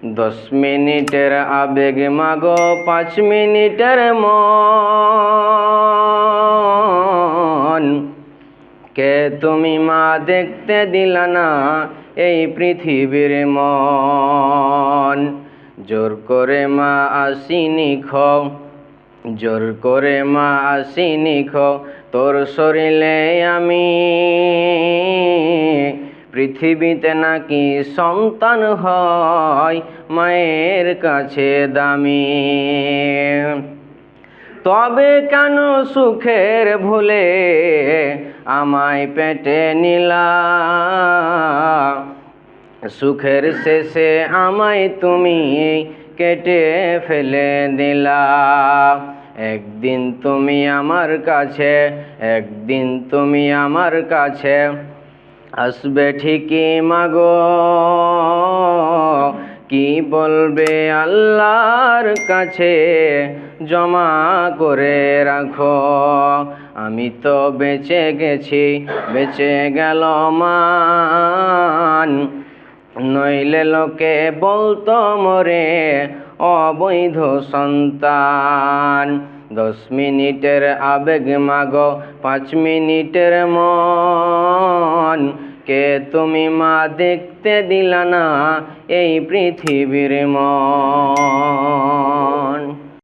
10 মিনিটের আবেগ মাগো 5 মিনিটের মন। কে তুমি মা দেখতে দিলা না এই পৃথিবীর মন। জোর করে মা আসিনি খো, জোর করে মা আসিনি খো তোর শরীরে আমি। পৃথিবীতে নাকি সন্তান হয় মায়ের কাছে দামি। তবে কেন সুখের ভুলে আমায় পেটে নিলা, সুখের শেষে আমায় তুমি কেটে ফেলে দিলা। একদিন তুমি আমার কাছে, একদিন তুমি আমার কাছে আসবে ঠিকই মাগো। কি বলবে আল্লাহর কাছে জমা করে রাখো। আমি তো বেঁচে গেছি, বেঁচে গেল মান, নইলে লোকে বলতো মোরে অবৈধ সন্তান। 10 মিনিটের আবেগ মাগো 5 মিনিটের মন। কে তুমি মা দেখতে দিলা না এই পৃথিবীর মন।